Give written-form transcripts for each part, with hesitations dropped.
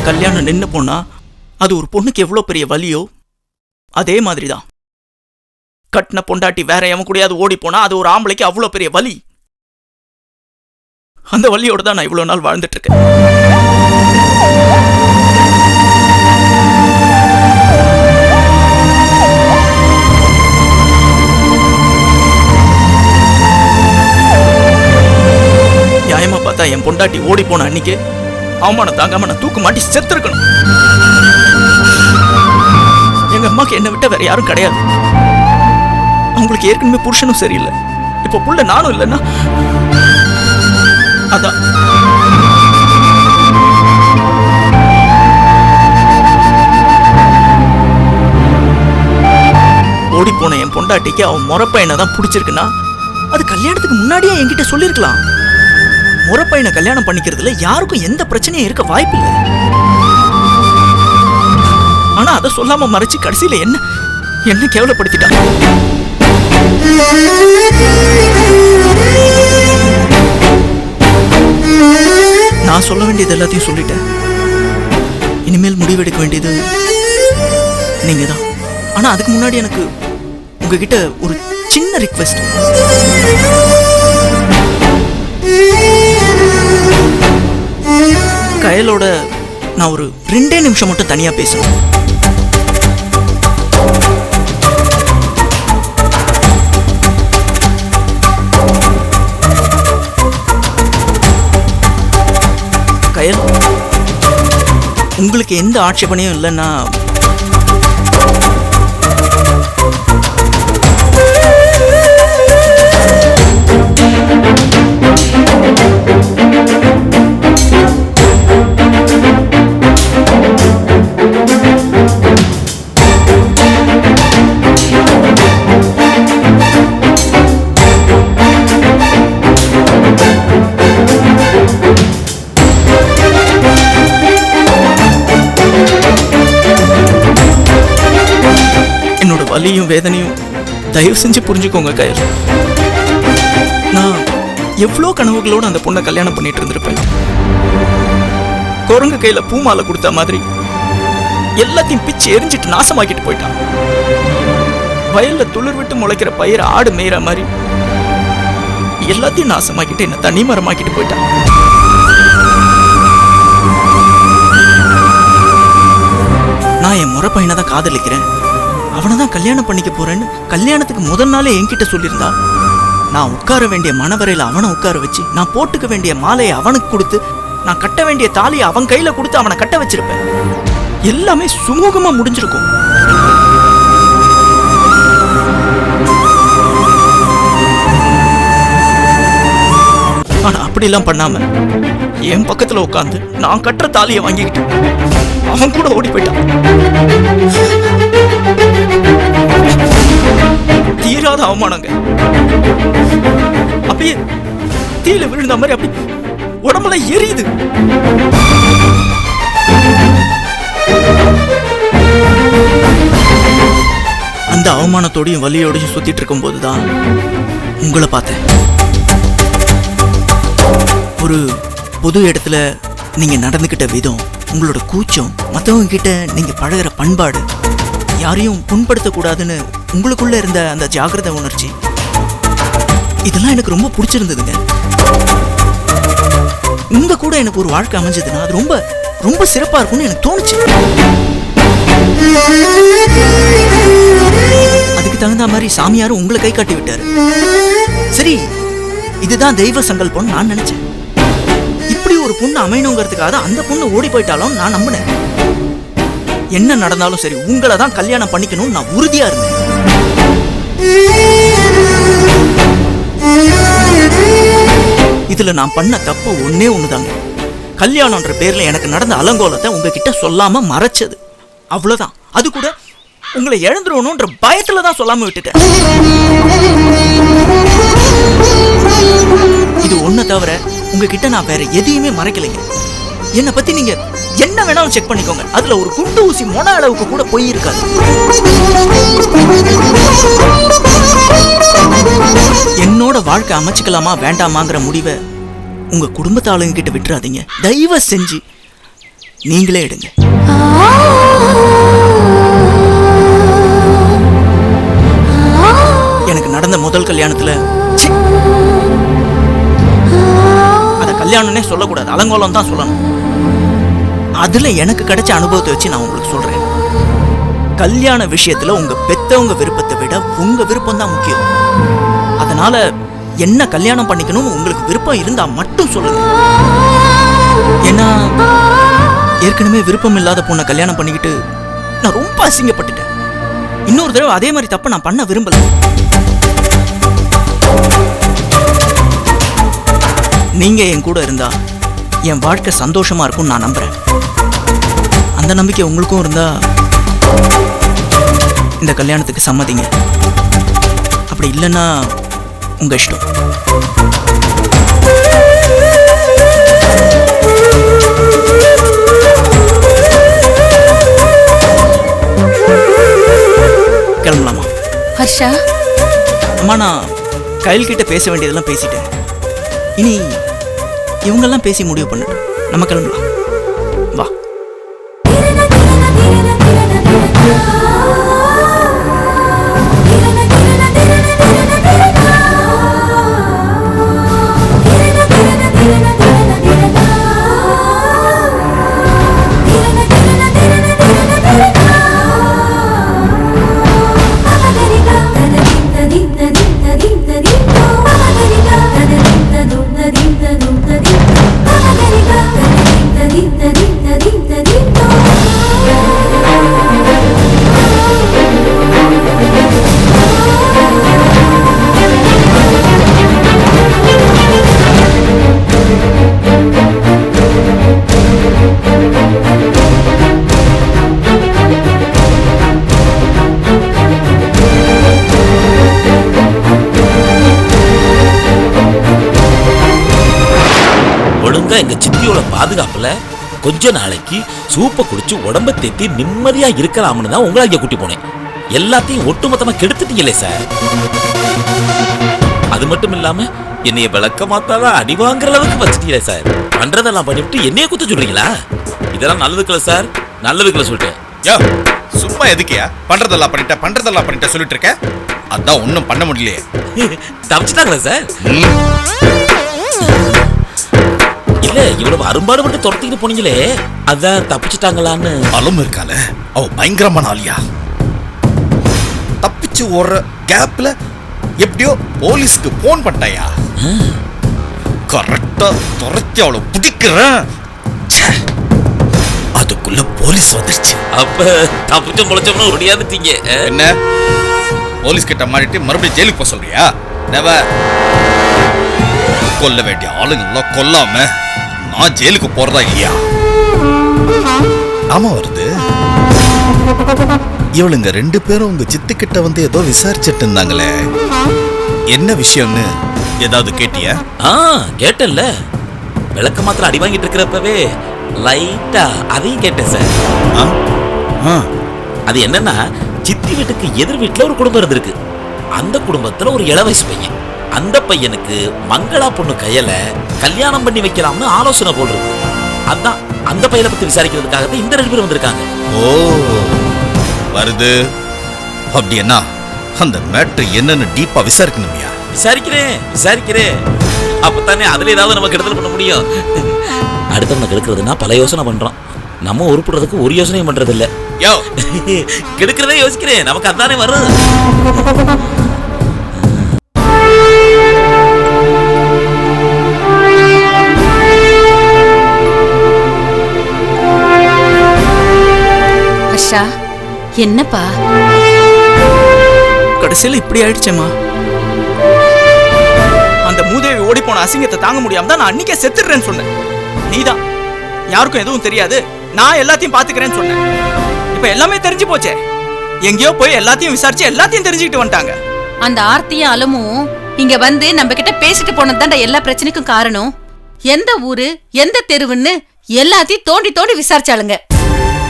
கல்யாணம் நின்னு போனா அது ஒரு பொண்ணுக்கு எவ்வளவு பெரிய வலியோ அதே மாதிரிதான் கட்டின பொண்டாட்டி வேற எவன் கூடயாவது ஓடி போனா அது ஒரு ஆம்பளைக்கு அவ்வளவு பெரிய வலி. அந்த வலியோட தான் நான் இவ்வளவு நாள் வாழ்ந்துட்டு இருக்கேன். நியாயமா பார்த்தா என் பொண்டாட்டி ஓடி போன அன்னைக்கு அவமானம் தாங்காம நான் தூக்கு மாட்டி செத்துருக்கணும். எங்க அம்மாக்கு என்னை விட்ட வேற யாரும் கிடையாது. அவங்களுக்கு ஏற்கனவே புருஷனும் சரியில்லை, இப்ப புள்ள நானும் இல்லைன்னா அதான் ஓடி போன என் பொண்டாட்டிக்கு அவன் முறப்பையனை தான் பிடிச்சிருக்குன்னா அது கல்யாணத்துக்கு முன்னாடியே என்கிட்ட சொல்லிருக்கலாம். முறப்பையனை கல்யாணம் பண்ணிக்கிறதுல யாருக்கும் எந்த பிரச்சனையும் இருக்க வாய்ப்பு இல்லை. ஆனா அதை சொல்லாம மறைச்சு கடைசியில என்ன கேவலப்படுத்திட்டான். நான் சொல்ல வேண்டியது எல்லாத்தையும் சொல்லிட்டேன். இனிமேல் முடிவெடுக்க வேண்டியது நீங்க தான். ஆனா அதுக்கு முன்னாடி எனக்கு உங்ககிட்ட ஒரு சின்ன ரிக்வெஸ்ட். கயலோட நான் ஒரு 2 நிமிஷம் மட்டும் தனியா பேசணும். கயல், உங்களுக்கு எந்த ஆட்சேபனையும் இல்லைன்னா வலியும் வேதனையும் தயவு செஞ்சு புரிஞ்சுக்கோங்க கயல். நான் எவ்வளோ கனவுகளோட அந்த பொண்ணை கல்யாணம் பண்ணிட்டு இருந்திருப்பேன். குரங்கு கையில பூமாலை கொடுத்த மாதிரி எல்லாத்தையும் பிச்சு எரிஞ்சிட்டு நாசமாக்கிட்டு போயிட்டான். வயல்ல துளிர் விட்டு முளைக்கிற பயிர் ஆடு மேய்ற மாதிரி எல்லாத்தையும் நாசமாக்கிட்டு என்ன தனி மரமாக்கிட்டு போயிட்டான். நான் என் முறை பையனை தான் காதலிக்கிறேன், அவனை தான் கல்யாணம் பண்ணிக்க போறேன்னு கல்யாணத்துக்கு முதல் நாளே என்கிட்ட சொல்லியிருந்தா நான் உட்கார வேண்டிய மணவரையில அவனை உட்கார வச்சு, நான் போட்டுக்க வேண்டிய மாலையை அவனுக்கு கொடுத்து, நான் கட்ட வேண்டிய தாலியை அவன் கையில கொடுத்து அவனை கட்ட வச்சிருப்பேன். எல்லாமே சுமூகமா முடிஞ்சிருக்கும். ஆனா அப்படிலாம் பண்ணாம என் பக்கத்துல உட்காந்து நான் கட்டுற தாலியை வாங்கிக்கிட்டு அவன் கூட ஓடி போயிட்டான். தீராத அவமானங்க. அப்படியே தீயில விழுந்த மாதிரி அப்படி உடம்புல எரியுது. அந்த அவமானத்தோடையும் வலியோடையும் சுத்திட்டு இருக்கும் போதுதான் உங்களை பார்த்தேன். ஒரு பொது இடத்துல நீங்க நடந்துகிட்ட விதம், உங்களோட கூச்சம், மற்றவங்க கிட்ட நீங்க பழகிற பண்பாடு, யாரையும் புண்படுத்தக்கூடாதுன்னு உங்களுக்குள்ள இருந்த அந்த ஜாகிரத உணர்ச்சி, இதெல்லாம் எனக்கு ரொம்ப பிடிச்சிருந்ததுங்க. உங்க கூட எனக்கு ஒரு வாழ்க்கை அமைஞ்சதுன்னா அது ரொம்ப ரொம்ப சிறப்பா இருக்கும்னு எனக்கு தோணுச்சு. அதுக்கு தகுந்த மாதிரி சாமியாரும் உங்களை கை காட்டி விட்டாரு. சரி, இதுதான் தெய்வ சங்கல்பம் நான் நினைச்சேன். இப்படி ஒரு பொண்ணு அமையணுங்கிறதுக்காக அந்த பொண்ணு ஓடி போயிட்டாலும் நான் நம்பினேன். என்ன நடந்தாலும் சரி, உங்களை தான் கல்யாணம் பண்ணிக்கணும்னு நான் உறுதியா இருந்தேன். இதுல நான் பண்ண தப்பு ஒன்னே ஒண்ணுதாங்க. கல்யாணம்ன்ற பேர்ல எனக்கு நடந்த அலங்கோலத்தை உங்ககிட்ட சொல்லாம மறைச்சது, அவ்வளவுதான். அது கூட உங்களை இழந்துருவணும்ன்ற பயத்துல தான் சொல்லாம விட்டுட்டேன். இது ஒன்ன தவிர உங்ககிட்ட நான் வேற எதையுமே மறைக்கலைங்க. என்னை பத்தி நீங்க என்ன வேணாலும் செக் பண்ணிக்கோங்க, அதுல ஒரு குண்டு ஊசி மொன அளவுக்கு கூட போய் இருக்காது. என்னோட வாழ்க்கை அமைச்சுக்கலாமா வேண்டாமாங்கிற முடிவை உங்க குடும்பத்து ஆளுங்க கிட்ட விட்டுறாதீங்க. தயவு செஞ்சு நீங்களே எடுங்க. எனக்கு நடந்த முதல் கல்யாணத்துல அத கல்யாணம்னே சொல்லக்கூடாது, அலங்கோலம் தான் சொல்லணும். அதுல எனக்கு கிடைச்ச அனுபவத்தை வச்சு நான் உங்களுக்கு சொல்றேன். கல்யாண விஷயத்துல உங்க பெத்தவங்க விருப்பத்தை விட உங்க விருப்பம் தான் முக்கியம். அதனால என்ன கல்யாணம் பண்ணிக்கணும்னு உங்களுக்கு விருப்பம் இருந்தா மட்டும் சொல்லுங்க. ஏன்னா ஏற்கனவே விருப்பம் இல்லாத பொண்ணை கல்யாணம் பண்ணிக்கிட்டு நான் ரொம்ப அசிங்கப்பட்டுட்டேன். இன்னொரு தடவை அதே மாதிரி தப்ப நான் பண்ண விரும்பல. நீங்க என் கூட இருந்தா என் வாழ்க்கை சந்தோஷமா இருக்கும் நான் நம்புறேன். அந்த நம்பிக்கை உங்களுக்கும் இருந்தா இந்த கல்யாணத்துக்கு சம்மதிங்க. அப்படி இல்லைன்னா உங்க இஷ்டம். கிளம்பலாமா? ஹர்ஷா, அம்மா நான் கையில் கிட்ட பேச வேண்டியதெல்லாம் பேசிட்டேன். இனி இவங்கெல்லாம் பேசி முடிவு பண்ணட்டும். நம்ம கிளம்பலாம். வா. எங்க சித்தியோட பாதுகாப்புல கொஞ்ச நாளைக்கு சூப்பை குடிச்சு உடம்ப தேத்தி நிம்மதியா இருக்கலாம்னு தான் உங்களை இங்க கூட்டி போனேன். எல்லாத்தையும் ஒட்டுமொத்தமா கெடுத்துட்டீங்களே சார். அது மட்டும் இல்லாம என்னைய விளக்க மாத்தாதான் அடி வாங்குற அளவுக்கு வச்சுட்டீங்களே சார். பண்றதெல்லாம் பண்ணிவிட்டு என்னைய குத்த சொல்றீங்களா? இதெல்லாம் நல்லதுக்குல சார், நல்லதுக்குல சொல்லிட்டேன். யோ சும்மா எதுக்கியா பண்றதெல்லாம் பண்ணிட்ட சொல்லிட்டு இருக்க? அதான் ஒன்னும் பண்ண முடியலையே. தப்பிச்சிட்டாங்களா சார்? இல்ல இவ்வளவு அரும்பாடு மட்டும் துரத்திட்டு போனீங்களே, அதான் தப்பிச்சிட்டாங்களான்னு. அலும் இருக்கால, அவ பயங்கரமான ஆளியா. தப்பிச்சு ஓடுற கேப்ல எப்படியோ போலீஸ்க்கு போன் பண்ணாயா? கரெக்டா துரத்தி அவளை பிடிக்கிறேன். அதுக்குள்ள போலீஸ் வந்துருச்சு. அப்ப தப்பிச்சு முளைச்சோம்னு ஒடியாந்துட்டீங்க. என்ன போலீஸ் கிட்ட மாறிட்டு மறுபடியும் ஜெயிலுக்கு போக சொல்றியா? கொல்ல வேண்டிய ஆளுங்கெல்லாம் கொல்லாம நான் ஜெயிலுக்கு போறதா இல்லையா? ஆமா வருது. இவளுங்க ரெண்டு பேரும் உங்க சித்துக்கிட்ட வந்து ஏதோ விசாரிச்சுட்டு இருந்தாங்களே, என்ன விஷயம்னு ஏதாவது கேட்டியா? கேட்டேன்ல. விளக்க மாத்திரம் அடி வாங்கிட்டு இருக்கிறப்பவே லைட்டா அதையும் கேட்டேன் சார். அது என்னன்னா, சித்தி வீட்டுக்கு எதிர் வீட்டுல ஒரு குடும்பம் இருந்திருக்கு. அந்த குடும்பத்துல ஒரு இளவயசு பையன். அந்த பையனுக்கு மங்களா பொண்ணு கையில கல்யாணம் பண்ணி வைக்கலாம்னு ஆலோசனை போடுறது. அதான் அந்த பையனை பத்தி விசாரிக்கிறதுக்காக இந்த ரெண்டு பேரும் வந்திருக்காங்க. ஓ வருது. அப்படி என்ன அந்த மேட்ரு என்னன்னு டீப்பா விசாரிக்கணுமியா? விசாரிக்கிறேன். அப்பதானே அதுல ஏதாவது நம்ம கெடுதல் பண்ண முடியும். அடுத்தவங்க கெடுக்கிறதுனா பல யோசனை பண்றோம். நம்ம உருப்படுறதுக்கு ஒரு யோசனையும் பண்றது இல்ல. கெடுக்கிறதே யோசிக்கிறேன். நமக்கு அதானே வரும். என்னப்பா கடைசியில் இப்படி ஆயிடுச்சேம்மா. அந்த மூதேவி ஓடி போன அசிங்கத்தை தாங்க முடியாம தான் நான் அன்னைக்கே செத்துடுறேன்னு சொன்னேன். நீதான் யாருக்கும் எதுவும் தெரியாது, நான் எல்லாத்தையும் பாத்துக்கிறேன்னு சொன்னேன். இப்ப எல்லாமே தெரிஞ்சு போச்சே. எங்கேயோ போய் எல்லாத்தையும் விசாரிச்சு எல்லாத்தையும் தெரிஞ்சுக்கிட்டு வந்துட்டாங்க. அந்த ஆர்த்தியும் அலமும் இங்க வந்து நம்ம கிட்ட பேசிட்டு போனதுதான் எல்லா பிரச்சனைக்கும் காரணம். எந்த ஊரு எந்த தெருவுன்னு எல்லாத்தையும் தோண்டி தோண்டி விசாரிச்சாளுங்க.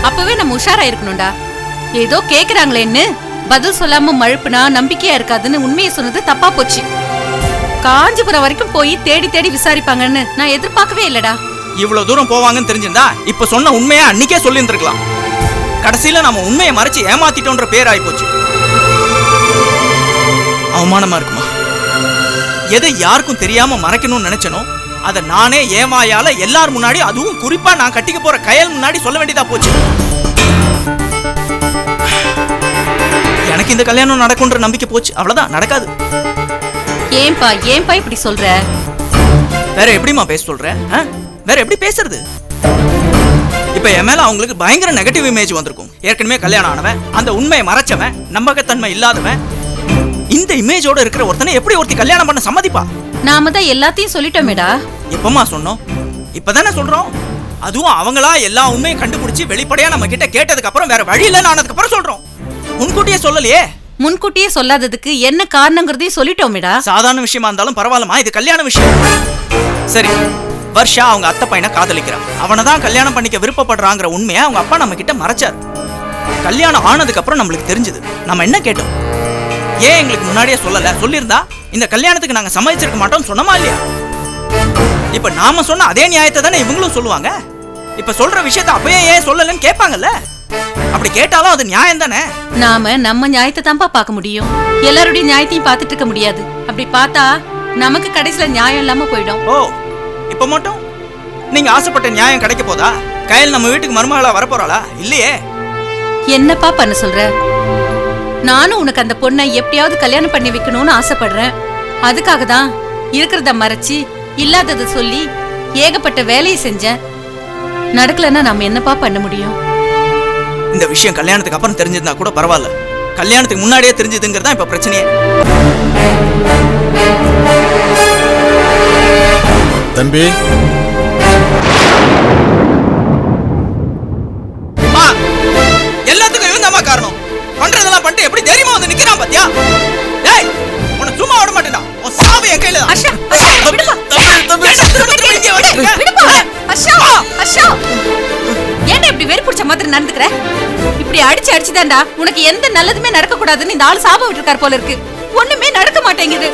அப்பவே நம்ம உஷாரா இருக்கணும்டா. ஏதோ கேக்குறாங்களேன்னு பதில் சொல்லாம மழுப்புனா நம்பிக்கையா இருக்காதுன்னு உண்மையை சொன்னது தப்பா போச்சு. காஞ்சிபுரம் வரைக்கும் போய் தேடி தேடி விசாரிப்பாங்கன்னு நான் எதிர்பார்க்கவே இல்லடா. இவ்வளவு தூரம் போவாங்கன்னு தெரிஞ்சிருந்தா இப்ப சொன்ன உண்மையை அன்னைக்கே சொல்லி இருந்திருக்கலாம். கடைசியில நம்ம உண்மையை மறைச்சு ஏமாத்திட்டோன்ற பேர் ஆயிப்போச்சு. அவமானமா இருக்குமா? எதை யாருக்கும் தெரியாம மறைக்கணும்னு நினைச்சனோ அதை நானே ஏமாயால எல்லார் முன்னாடி, அதுவும் குறிப்பா நான் கட்டிக்க போற கயல் முன்னாடி சொல்ல வேண்டியதா போச்சு. எனக்கு இந்த கல்யாணம் நடக்கும்ன்ற நம்பிக்கை போச்சு. அவ்வளவுதான், நடக்காது. ஏன்பா இப்படி சொல்ற? வேற எப்படிமா பேச சொல்ற? வேற எப்படி பேசுறது? இப்ப என் மேல அவங்களுக்கு பயங்கர நெகட்டிவ் இமேஜ் வந்திருக்கும். ஏற்கனவே கல்யாணம் ஆனவன், அந்த உண்மையை மறைச்சவன், நம்பகத்தன்மை இல்லாதவன். இந்த இமேஜோட இருக்கிற ஒருத்தனை எப்படி ஒருத்தி கல்யாணம் பண்ண சம்மதிப்பா? நாம தான் எல்லாத்தையும் சொல்லிட்டோமேடா. எப்பமா சொன்னோம்? இப்பதானே சொல்றோம். அதுவும் அவங்களா எல்லா உண்மையும் கண்டுபிடிச்சு வெளிப்படையா நம்ம கிட்ட கேட்டதுக்கு அப்புறம் வேற வழி இல்லைன்னு ஆனதுக்கு அப்புறம் சொல்றோம். முன்கூட்டியே சொல்லலையே. முன்கூட்டியே சொல்லாததுக்கு என்ன காரணங்கிறதையும் சொல்லிட்டோமேடா. சாதாரண விஷயமா இருந்தாலும் பரவாயில்லமா, இது கல்யாண விஷயம். சரி, வர்ஷா அவங்க அத்தை பையனை காதலிக்கிறான். அவனை தான் கல்யாணம் பண்ணிக்க விருப்பப்படுறாங்கிற உண்மையை அவங்க அப்பா நம்ம கிட்ட மறைச்சாரு. கல்யாணம் ஆனதுக்கு அப்புறம் நம்மளுக்கு தெரிஞ்சது. நம்ம என்ன கேட்டோம்? ஏன் எங்களுக்கு முன்னாடியே சொல்லல? சொல்லியிருந்தா இந்த கல்யாணத்துக்கு நாங்க சம்மதிச்சிருக்க மாட்டோம் சொன்னோமா இல்லையா? இப்ப நாம சொன்ன அதே நியாயத்தை தானே இவங்களும் சொல்லுவாங்க. இப்ப சொல்ற விஷயத்த அப்பயே ஏன் சொல்லலன்னு கேட்பாங்கல்ல. அப்படி கேட்டாலும் அது நியாயம் தானே. நாம நம்ம நியாயத்தை தான்ப்பா பார்க்க முடியும். எல்லாருடைய நியாயத்தையும் பார்த்துட்டு இருக்க முடியாது. அப்படி பார்த்தா நமக்கு கடைசியில நியாயம் இல்லாம போயிடும். ஓ, இப்ப மட்டும் நீங்க ஆசைப்பட்ட நியாயம் கிடைக்க போதா? கயல் நம்ம வீட்டுக்கு மருமகளா வரப்போறாளா? இல்லையே. என்னப்பா பண்ண சொல்ற? நானும் உனக்கு அந்த பொண்ணை எப்படியாவது கல்யாணம் பண்ணி வைக்கணும்னு ஆசைப்படுறேன். அதுக்காக தான் இருக்கிறத மறைச்சு இல்லாததை சொல்லி ஏகப்பட்ட வேலையை செஞ்சேன். நடக்கலன்னா நாம என்னப்பா பண்ண முடியும்? இந்த விஷயம் கல்யாணத்துக்கு அப்புறம் தெரிஞ்சிருந்தா கூட பரவாயில்ல. கல்யாணத்துக்கு முன்னாடியே தெரிஞ்சதுங்கிறதா இப்ப பிரச்சனையே. தம்பி, எல்லாத்துக்கும் இவன் தான் காரணம். பண்றதெல்லாம் பண்ணிட்டு எப்படி தைரியமா வந்து நிக்கிறான் பாத்தியா? டேய், உன்னை சும்மா விட மாட்டேன்டா. உன் சாவு என் கையில தான். அஷா, விடுப்பா. ஏன்டா இப்படி வெறி பிடிச்ச மாதிரி நடந்துக்கிற? இப்படி அடிச்சு அடிச்சுதான்டா உனக்கு எந்த நல்லதுமே நடக்க கூடாதுன்னு இந்த ஆள் சாபம் விட்டுருக்காரு போல இருக்கு. ஒண்ணுமே நடக்க மாட்டேங்குது.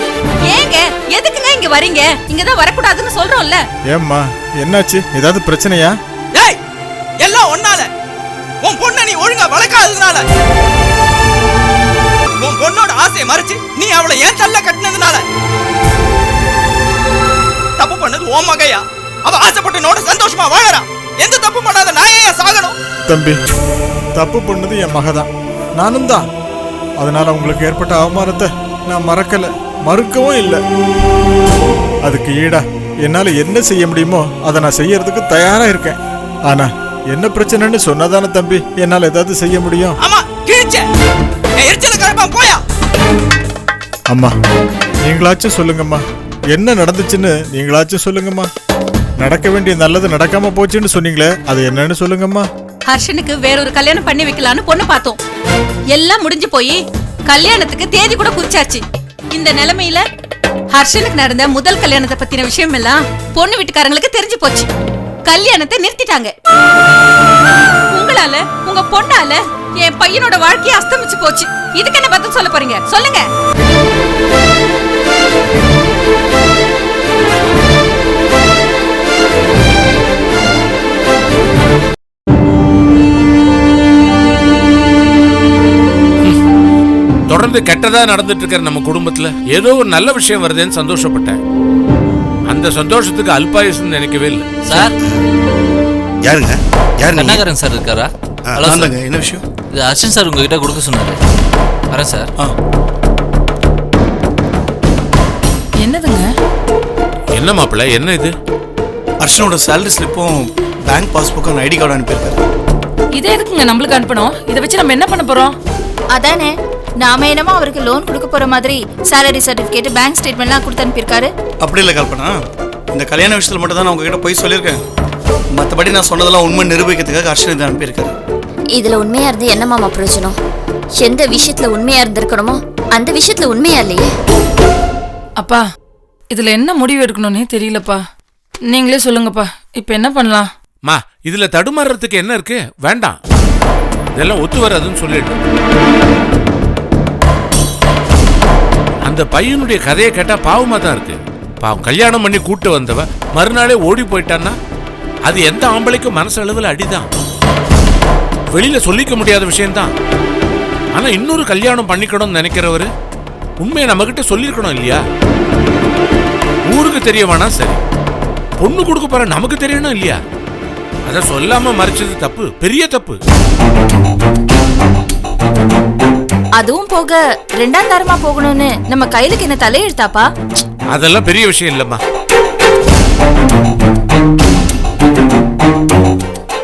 ஏங்க, எதுக்குங்க இங்க வரீங்க? இங்கதான் வரக்கூடாதுன்னு சொல்றோம்ல. ஏம்மா என்னாச்சு? ஏதாவது பிரச்சனையா? டேய், எல்லாம் ஒன்னால. உன் பொண்ணை நீ ஒழுங்கா வளர்க்காததுனால, உன் பொண்ணோட ஆசையை மறைச்சு நீ அவளை ஏன் தள்ள கட்டினதுனால. தப்பு பண்ணது உன் மகையா? அவ ஆசைப்பட்டனோட சந்தோஷமா வாழறா. எந்த தப்பு பண்ணாத நான் ஏன் சாகணும்? தம்பி, தப்பு பண்ணது என் மகதான், நானும் தான். அதனால உங்களுக்கு ஏற்பட்ட அவமானத்தை நான் மறக்கல, மறுக்கவும் இல்லை. அதுக்கு ஈடா என்னால என்ன செய்ய முடியுமோ அதை நான் செய்யறதுக்கு தயாரா இருக்கேன். ஆனா என்ன பிரச்சனைன்னு சொன்னதானே தம்பி என்னால ஏதாவது செய்ய முடியும். ஆமா, கிழிச்ச எரிச்சல கரப்பா போயா. அம்மா, நீங்களாச்சும் சொல்லுங்கம்மா, என்ன நடந்துச்சுன்னு நீங்களாச்சும் சொல்லுங்கம்மா. நடக்க வேண்டிய நல்லது நடக்காம போச்சுன்னு சொன்னீங்களே, அது என்னன்னு சொல்லுங்கம்மா. ஹர்ஷனுக்கு வேறொரு கல்யாணம் பண்ணி வைக்கலான்னு பொண்ணு பார்த்தோம். எல்லாம் முடிஞ்சு போய் கல்யாணத்துக்கு தேதி கூட குறிச்சாச்சு. இந்த நிலைமையில ஹர்ஷனுக்கு நடந்த முதல் கல்யாணத்தை பத்தின விஷயம் எல்லாம் பொண்ணு வீட்டுக்காரங்களுக்கு தெரிஞ்சு போச்சு. கல்யாணத்தை நிறுத்திட்டாங்க. உங்களால, உங்க பொண்ணால என் பையனோட வாழ்க்கையை அஸ்தமிச்சு போச்சு. இதுக்கு என்ன பதில் சொல்ல போறீங்க? சொல்லுங்க. தொடர்ந்து கெட்டதா நடந்துட்டு இருக்கிற நம்ம குடும்பத்துல ஏதோ ஒரு நல்ல விஷயம் வருதுன்னு சந்தோஷப்பட்டேன். அந்த சந்தோஷத்துக்கு அல்பாயுசுன்னு நினைக்கவே இல்லை. சார், யாருங்க? யாரு? கண்ணாகரன் சார் இருக்காரா? ஹலோ சார், என்ன விஷயம்? இது அர்ஷன் சார் உங்ககிட்ட கொடுக்க சொன்னாரு. வரேன் சார். என்னதுங்க? என்ன மாப்பிள்ள, என்ன இது? அர்ஷனோட சேலரி ஸ்லிப்பும் பேங்க் பாஸ்புக்கும் ஐடி கார்டு அனுப்பியிருக்காரு. இதை எதுக்குங்க நம்மளுக்கு அனுப்பணும்? இதை வச்சு நம்ம என்ன பண்ண போறோம்? அதானே, நாம என்னமோ அவருக்கு லோன் கொடுக்க போற மாதிரி சேலரி சர்டிபிகேட், பேங்க் ஸ்டேட்மெண்ட்லாம் கொடுத்து அனுப்பியிருக்காரு. அப்படி இல்லை கல்பனா, இந்த கல்யாண விஷயத்தில் மட்டும் தான் நான் உங்ககிட்ட போய் சொல்லியிருக்கேன். மற்றபடி நான் சொன்னதெல்லாம் உண்மை நிரூபிக்கிறதுக்காக அர்ஷன் இதை அனுப்பியிருக்காரு. இதுல உண்மையா இருந்து என்ன மாமா பிரயோஜனம்? எந்த விஷயத்துல உண்மையா இருந்திருக்கணுமோ அந்த விஷயத்துல உண்மையா இல்லையே. அப்பா, இதுல என்ன முடிவு எடுக்கணும்னே தெரியலப்பா. நீங்களே சொல்லுங்கப்பா, இப்ப என்ன பண்ணலாம்? மா, இதுல தடுமாறுறதுக்கு என்ன இருக்கு? வேண்டாம், இதெல்லாம் ஒத்து வராதுன்னு சொல்லிட்டு. அந்த பையனுடைய கதையை கேட்டா பாவமா தான் இருக்கு. பாவம், கல்யாணம் பண்ணி கூட்டு வந்தவ மறுநாளே ஓடி போயிட்டான்னா அது எந்த ஆம்பளைக்கும் மனசு அளவில் அடிதான். வெளியில சொல்லிக்க முடியாத விஷயம்தான். ஆனா இன்னொரு கல்யாணம் பண்ணிக்கணும்னு நினைக்கிறவரு உண்மையை நம்ம கிட்ட சொல்லிருக்கணும் இல்லையா? ஊருக்கு தெரிய வேணா சரி, பொண்ணு கொடுக்க போற நமக்கு தெரியணும் இல்லையா? அத சொல்லாம மறைச்சது தப்பு, பெரிய தப்பு. அதுவும் போக ரெண்டாம் தரமா போகணும்னு நம்ம கையிலுக்கு என்ன தலையெழுத்தாப்பா? அதெல்லாம் பெரிய விஷயம் இல்லம்மா.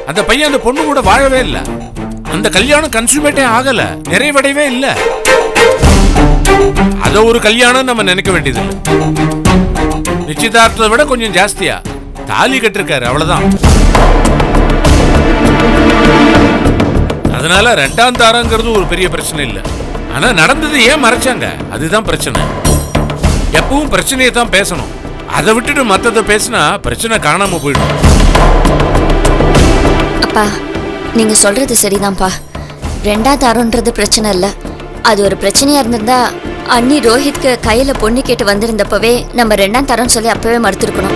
அந்த பையன் அந்த பொண்ணு கூட வாழவே இல்ல. அந்த கல்யாணம் கன்சூமேட்டே ஆகல, நிறைவடையவே இல்ல. அத ஒரு கல்யாணம் நம்ம நினைக்க வேண்டியது இல்லை. நிச்சயதார்த்தத்தை விட கொஞ்சம் ஜாஸ்தியா தாலி கட்டிருக்காரு, அவ்வளவுதான். அதனால ரெண்டாம் தாரங்கிறது ஒரு பெரிய பிரச்சனை இல்லை. ஆனா நடந்தது ஏன் மறைச்சாங்க, அதுதான் பிரச்சனை. எப்பவும் பிரச்சனையை தான் பேசணும். அதை விட்டுட்டு மத்தத பேசினா பிரச்சனை காணாம போயிடும். அப்பா, நீங்க சொல்றது சரிதான்ப்பா. ரெண்டாம் தாரம்ன்றது பிரச்சனை இல்ல. அது ஒரு பிரச்சனையா இருந்திருந்தா அண்ணி ரோஹித்க்கு கையில பொண்ணு கேட்டு வந்திருந்தப்பவே நம்ம ரெண்டாம் தரம் சொல்லி அப்பவே மறுத்திருக்கணும்.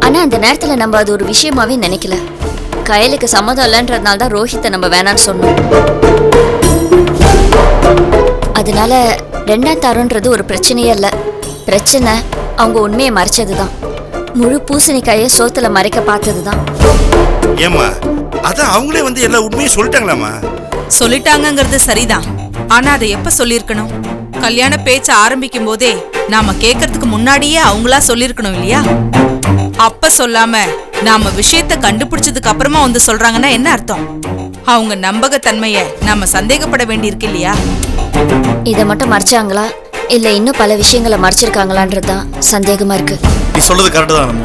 ஆனா அந்த நேரத்துல நம்ம அது ஒரு விஷயமாவே நினைக்கல. கையிலுக்கு சம்மதம் இல்லைன்றதுனால தான் ரோஹித்தை நம்ம வேணான்னு சொன்னோம். அதனால ரெண்டாம் தரம்ன்றது ஒரு பிரச்சனையே இல்ல. பிரச்சனை அவங்க உண்மையை மறைச்சதுதான். முழு பூசணிக்காயை சோத்துல மறைக்க பார்த்ததுதான். ஏமா அதான் அவங்களே வந்து எல்லா உண்மையும் சொல்லிட்டாங்களாமா? சொல்லிட்டாங்கிறது சரிதான். ஆனா அதை எப்ப சொல்லிருக்கணும்? கல்யாண பேச்ச ஆரம்பிக்கும் போதே நாம கேட்கறதுக்கு முன்னாடியே அவங்களா சொல்லிருக்கணும் இல்லையா? அப்ப சொல்லாம நாம விஷயத்த கண்டுபிடிச்சதுக்கு அப்புறமா வந்து சொல்றாங்கன்னா என்ன அர்த்தம்? அவங்க நம்பகத்தன்மைய நாம சந்தேகப்பட வேண்டியிருக்கு இல்லையா? இதை மட்டும் மறைச்சாங்களா இல்ல இன்னும் பல விஷயங்களை மறைச்சிருக்காங்களான்றதுதான் சந்தேகமா இருக்கு. நீ சொல்றது கரெக்டு தான்.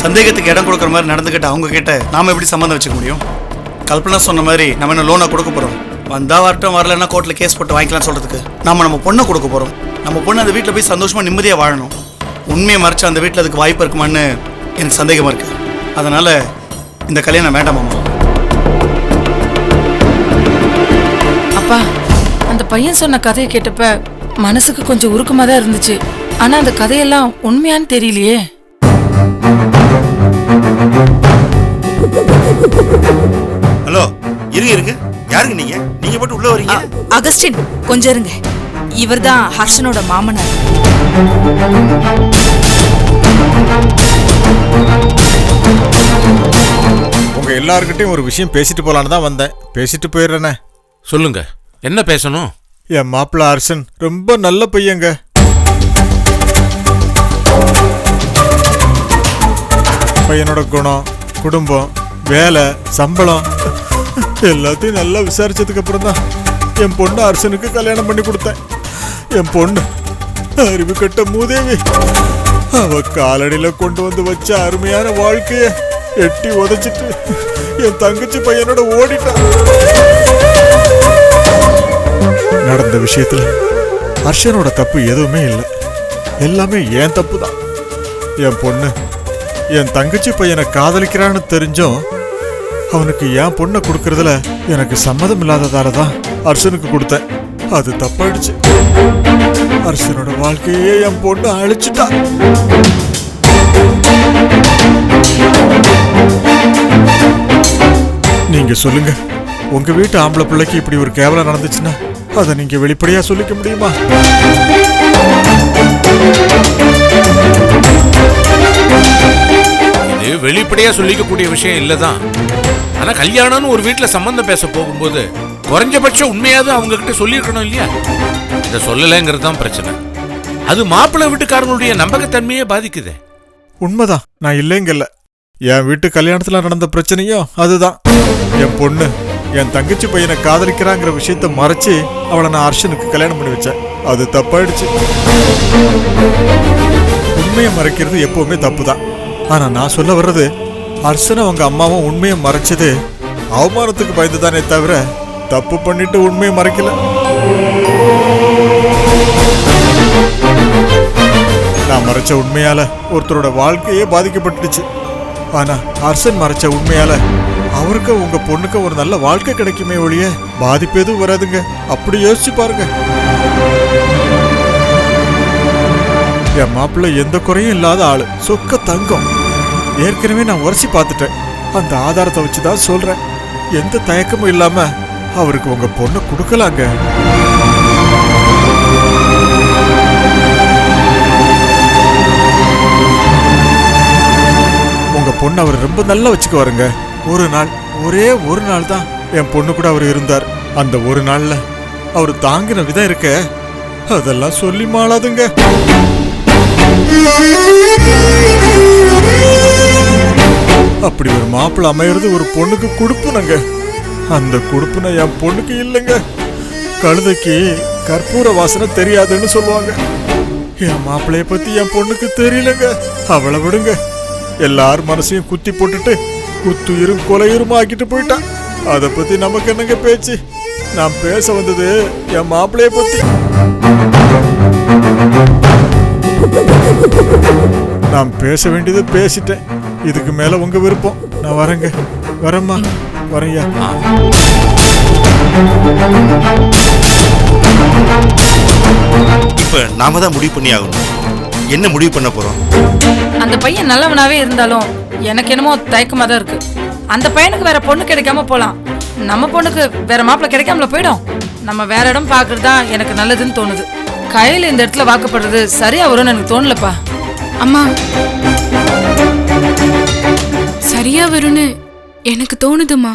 சந்தேகத்துக்கு இடம் கொடுக்குற மாதிரி நடந்துக்கிட்ட அவங்க கிட்ட நாம எப்படி சம்மந்தம் வச்சுக்க முடியும்? கல்பனா சொன்ன மாதிரி நம்ம என்ன லோனை கொடுக்க போறோம், வந்தா வரட்டும், வரலன்னா கோர்ட்ல கேஸ் போட்டு வாங்கிக்கலாம் சொல்றதுக்கு நம்ம பொண்ணை கொடுக்க போறோம். நம்ம பொண்ணு அந்த வீட்டில் போய் சந்தோஷமா நிம்மதியா வாழணும். உண்மையை மறைச்சா அந்த வீட்டில் அதுக்கு வாய்ப்பு இருக்குமான்னு எனக்கு சந்தேகமா இருக்கு. அதனால இந்த கல்யாணம் வேண்டாமாமா. அப்பா, அந்த பையன் சொன்ன கதையை கேட்டப்ப மனசுக்கு கொஞ்சம் உருக்கமா தான் இருந்துச்சு. ஆனா அந்த கதையெல்லாம் உண்மையான்னு தெரியலையே. ஹலோ, இருங்க. யாருங்க நீங்க? நீங்க மட்டும் உள்ள வரீங்க? அகஸ்டின், கொஞ்சம் இருங்க. இவர்தான் ஹர்ஷனோட மாமனார். உங்க எல்லார்கிட்டையும் ஒரு விஷயம் பேசிட்டு போலான்னு தான் வந்தேன். பேசிட்டு போயிடுறேனே. சொல்லுங்க, என்ன பேசணும்? என் மாப்பிள்ள ஹர்ஷன் ரொம்ப நல்ல பையங்க. பையனோட குணம், குடும்பம், வேலை, சம்பளம் எல்லாத்தையும் நல்லா விசாரிச்சதுக்கு அப்புறம் தான் என் பொண்ணு ஹர்ஷனுக்கு கல்யாணம் பண்ணி கொடுத்தேன். என் பொண்ணு அறிவு கட்ட மூதேவி. அவ காலடியில கொண்டு வந்து வச்ச அருமையான வாழ்க்கைய எட்டி உதைச்சிட்டு என் தங்கச்சி பையனோட ஓடிட்டான். நடந்த விஷயத்துல ஹர்ஷனோட தப்பு எதுவுமே இல்லை. எல்லாமே என் தப்பு தான். என் பொண்ணு என் தங்கச்சி பையனை காதலிக்கிறான்னு தெரிஞ்சும் அவனுக்கு என் பொண்ணை கொடுக்கறதுல எனக்கு சம்மதம் இல்லாததால தான் ஹர்ஷனுக்கு கொடுத்தேன். அது தப்பாயிடுச்சு. ஹர்ஷனோட வாழ்க்கையே என் பொண்ணு அழிச்சுட்டா. நீங்க சொல்லுங்க, உங்க வீட்டு ஆம்பளை பிள்ளைக்கு இப்படி ஒரு கேவலம் நடந்துச்சுன்னா அதை நீங்க வெளிப்படையா சொல்லிக்க முடியுமா? இது வெளிப்படையா சொல்லிக்கக்கூடிய விஷயம் இல்லதான். ஆனா கல்யாணம்னு ஒரு வீட்டுல சம்பந்தம் பேச போகும்போது குறைஞ்சபட்சம் உண்மையாவது அவங்க கிட்ட சொல்லியிருக்கணும் இல்லையா? இதை சொல்லலைங்கிறது தான் பிரச்சனை. அது மாப்பிள்ளை வீட்டுக்காரங்களுடைய நம்பகத்தன்மையே பாதிக்குது. உண்மைதான், நான் இல்லைங்கல்ல. என் வீட்டு கல்யாணத்துல நடந்த பிரச்சனையும் அதுதான். என் பொண்ணு என் தங்கச்சி பையனை காதலிக்கிறாங்கிற விஷயத்த மறைச்சு அவளை நான் ஹர்ஷனுக்கு கல்யாணம் பண்ணி வச்சேன். அது தப்பாயிடுச்சு. உண்மையை மறைக்கிறது எப்பவுமே தப்பு தான். ஆனா நான் சொல்ல வர்றது, ஹர்ஷனை அவங்க அம்மாவும் உண்மையை மறைச்சது அவமானத்துக்கு பயந்துதானே தவிர தப்பு பண்ணிட்டு உண்மையை மறைக்கல. நான் மறைச்ச உண்மையால ஒருத்தரோட வாழ்க்கையே பாதிக்கப்பட்டுடுச்சு. ஆனா ஹர்ஷன் மறைச்ச உண்மையால அவருக்கு உங்க பொண்ணுக்கு ஒரு நல்ல வாழ்க்கை கிடைக்குமே ஒழிய பாதிப்பு எதுவும் வராதுங்க. அப்படி யோசிச்சு பாருங்க. என் மாப்பிள்ளை எந்த குறையும் இல்லாத ஆளு, சொக்க தங்கம். ஏற்கனவே நான் உரசி பார்த்துட்டேன். அந்த ஆதாரத்தை வச்சுதான் சொல்றேன். எந்த தயக்கமும் இல்லாம அவருக்கு உங்க பொண்ணை கொடுக்கலாங்க. உங்க பொண்ணு அவர் ரொம்ப நல்லா வச்சுக்குவாருங்க. ஒரே ஒரு நாள் தான் என் பொண்ணு கூட அவர் இருந்தார். அந்த ஒரு நாள்ல அவர் தாங்கின விதம் இருக்க, அதெல்லாம் சொல்லி மாளாதுங்க. அப்படி ஒரு மாப்பிள்ளை அமையிறது ஒரு பொண்ணுக்கு கொடுப்புனங்க. அந்த கொடுப்புன என் பொண்ணுக்கு இல்லைங்க. கழுதைக்கு கற்பூர வாசனை தெரியாதுன்னு சொல்லுவாங்க. என் மாப்பிள்ளைய பத்தி என் பொண்ணுக்கு தெரியலங்க. அவளை விடுங்க. எல்லார் மனசையும் குத்தி போட்டுட்டு குத்துயிரும் கொலையுருமா ஆக்கிட்டு போயிட்டான். அதை பத்தி நமக்கு என்னங்க பேச்சு? நான் பேச வந்தது என் மாப்பிள்ளைய பத்தி. நான் பேச வேண்டியது பேசிட்டேன். இதுக்கு மேல உங்க விருப்பம். நான் வரேங்க. வரேம்மா. வரையா. இப்ப நாம தான் முடிவு பண்ணி ஆகணும். என்ன முடிவு பண்ண போறோம்? அந்த பையன் நல்லவனாவே இருந்தாலும் எனக்கு என்னமோ தயக்கமா தான் இருக்கு. அந்த பையனுக்கு வேற பொண்ணு கிடைக்காம போலாம், நம்ம பொண்ணுக்கு வேற மாப்பிள்ளை கிடைக்காமல போயிடும். நம்ம வேற இடம் பாக்குறது தான் எனக்கு நல்லதுன்னு தோணுது. கையில இந்த இடத்துல வாக்கப்படுறது சரியா வரும்னு எனக்கு தோணலப்பா. அம்மா, சரியா வரும்னு எனக்கு தோணுதுமா.